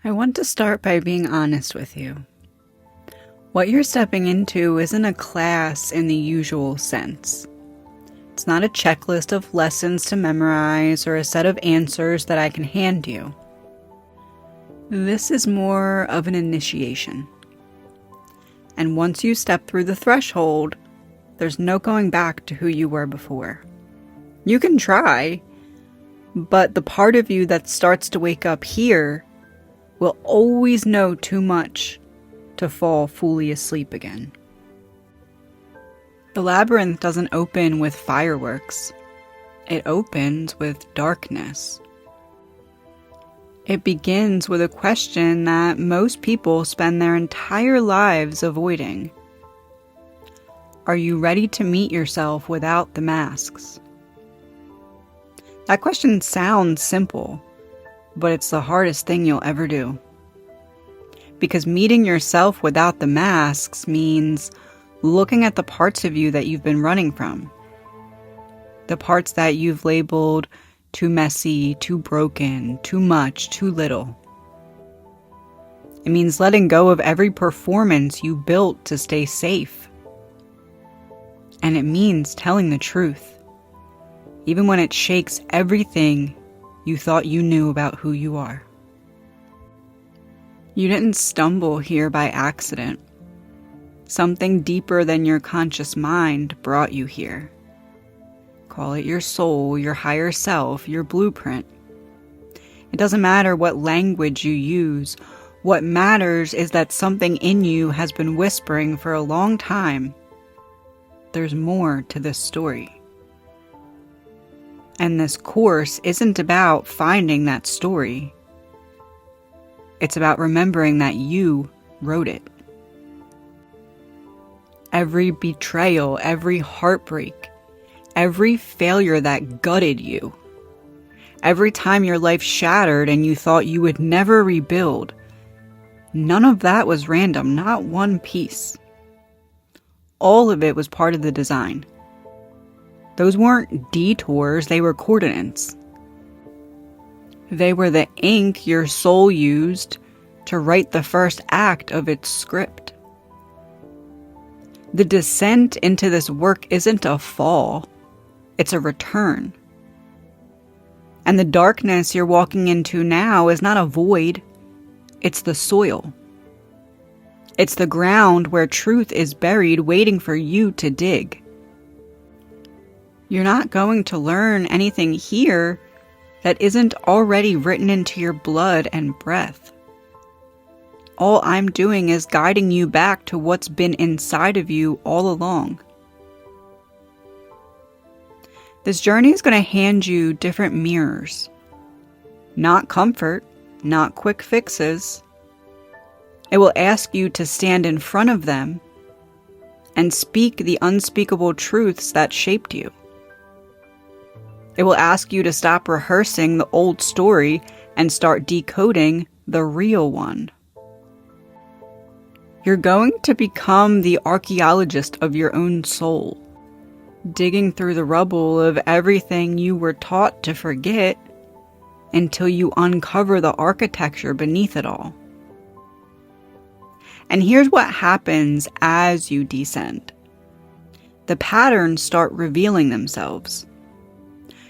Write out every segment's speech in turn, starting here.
I want to start by being honest with you. What you're stepping into isn't a class in the usual sense. It's not a checklist of lessons to memorize or a set of answers that I can hand you. This is more of an initiation. And once you step through the threshold, there's no going back to who you were before. You can try, but the part of you that starts to wake up here will always know too much to fall fully asleep again. The labyrinth doesn't open with fireworks. It opens with darkness. It begins with a question that most people spend their entire lives avoiding. Are you ready to meet yourself without the masks? That question sounds simple, but it's the hardest thing you'll ever do. Because meeting yourself without the masks means looking at the parts of you that you've been running from. The parts that you've labeled too messy, too broken, too much, too little. It means letting go of every performance you built to stay safe. And it means telling the truth, even when it shakes everything you thought you knew about who you are. You didn't stumble here by accident. Something deeper than your conscious mind brought you here. Call it your soul, your higher self, your blueprint. It doesn't matter what language you use. What matters is that something in you has been whispering for a long time. There's more to this story. And this course isn't about finding that story. It's about remembering that you wrote it. Every betrayal, every heartbreak, every failure that gutted you, every time your life shattered and you thought you would never rebuild, none of that was random, not one piece. All of it was part of the design. Those weren't detours, they were coordinates. They were the ink your soul used to write the first act of its script. The descent into this work isn't a fall, it's a return. And the darkness you're walking into now is not a void, it's the soil. It's the ground where truth is buried, waiting for you to dig. You're not going to learn anything here that isn't already written into your blood and breath. All I'm doing is guiding you back to what's been inside of you all along. This journey is going to hand you different mirrors. Not comfort, not quick fixes. It will ask you to stand in front of them and speak the unspeakable truths that shaped you. It will ask you to stop rehearsing the old story and start decoding the real one. You're going to become the archaeologist of your own soul, digging through the rubble of everything you were taught to forget until you uncover the architecture beneath it all. And here's what happens as you descend. The patterns start revealing themselves.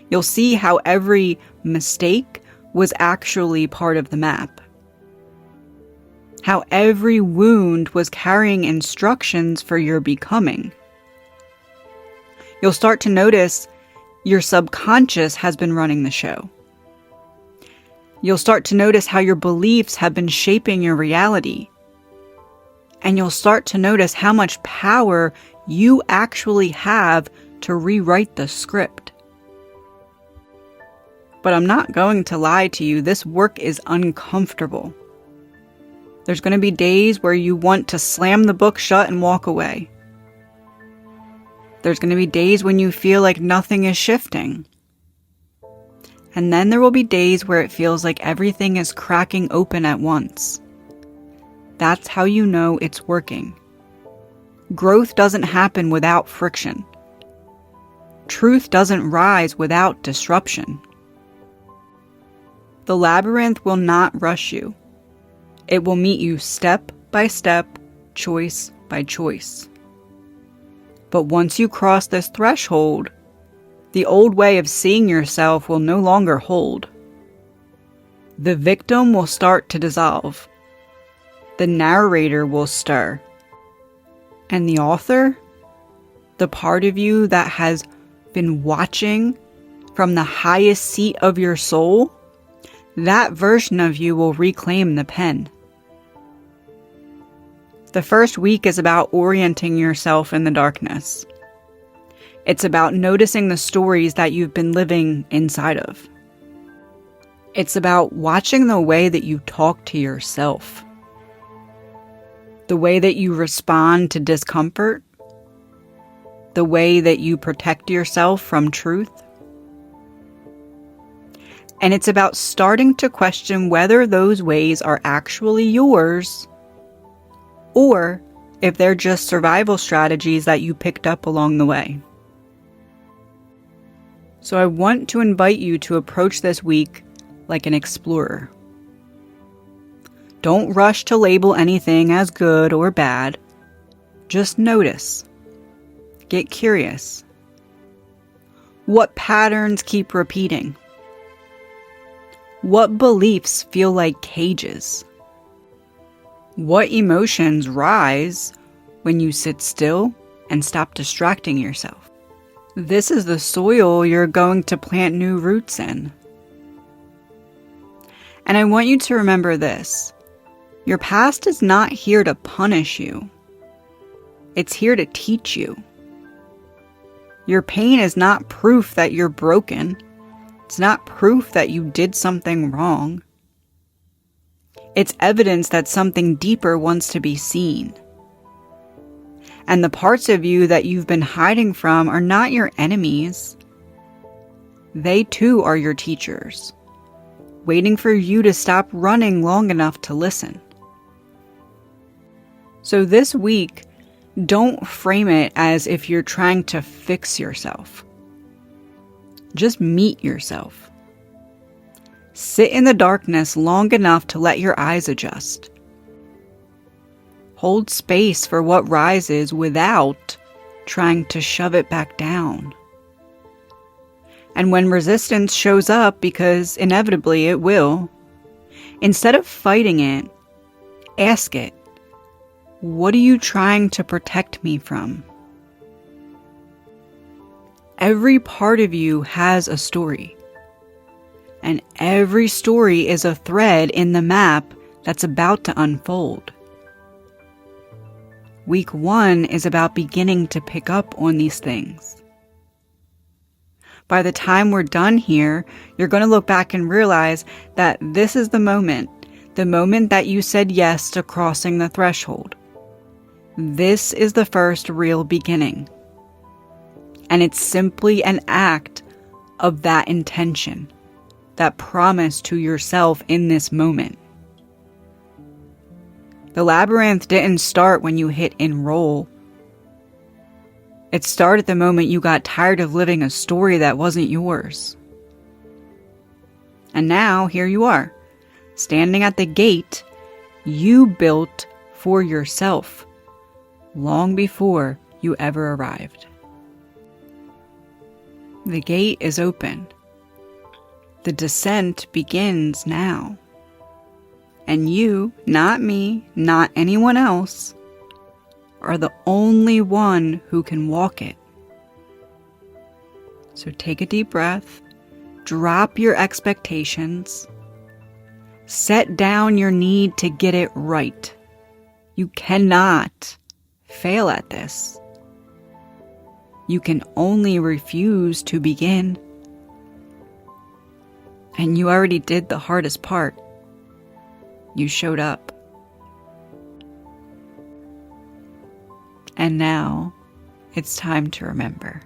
You'll see how every mistake was actually part of the map. How every wound was carrying instructions for your becoming. You'll start to notice your subconscious has been running the show. You'll start to notice how your beliefs have been shaping your reality. And you'll start to notice how much power you actually have to rewrite the script. But I'm not going to lie to you, this work is uncomfortable. There's going to be days where you want to slam the book shut and walk away. There's going to be days when you feel like nothing is shifting. And then there will be days where it feels like everything is cracking open at once. That's how you know it's working. Growth doesn't happen without friction. Truth doesn't rise without disruption. The labyrinth will not rush you. It will meet you step by step, choice by choice. But once you cross this threshold, the old way of seeing yourself will no longer hold. The victim will start to dissolve. The narrator will stir. And the author, the part of you that has been watching from the highest seat of your soul, that version of you will reclaim the pen. The first week is about orienting yourself in the darkness. It's about noticing the stories that you've been living inside of. It's about watching the way that you talk to yourself. The way that you respond to discomfort. The way that you protect yourself from truth. And it's about starting to question whether those ways are actually yours, or if they're just survival strategies that you picked up along the way. So I want to invite you to approach this week like an explorer. Don't rush to label anything as good or bad. Just notice. Get curious. What patterns keep repeating? What beliefs feel like cages? What emotions rise when you sit still and stop distracting yourself? This is the soil you're going to plant new roots in. And I want you to remember this. Your past is not here to punish you. It's here to teach you. Your pain is not proof that you're broken. It's not proof that you did something wrong. It's evidence that something deeper wants to be seen. And the parts of you that you've been hiding from are not your enemies. They too are your teachers, waiting for you to stop running long enough to listen. So this week, don't frame it as if you're trying to fix yourself. Just meet yourself. Sit in the darkness long enough to let your eyes adjust. Hold space for what rises without trying to shove it back down. And when resistance shows up, because inevitably it will, instead of fighting it, ask it, what are you trying to protect me from? Every part of you has a story. And every story is a thread in the map that's about to unfold. Week 1 is about beginning to pick up on these things. By the time we're done here, you're going to look back and realize that this is the moment that you said yes to crossing the threshold. This is the first real beginning. And it's simply an act of that intention, that promise to yourself in this moment. The labyrinth didn't start when you hit enroll. It started the moment you got tired of living a story that wasn't yours. And now, here you are, standing at the gate you built for yourself, long before you ever arrived. The gate is open. The descent begins now. And you, not me, not anyone else, are the only one who can walk it. So take a deep breath, drop your expectations, set down your need to get it right. You cannot fail at this. You can only refuse to begin. And you already did the hardest part. You showed up. And now, it's time to remember.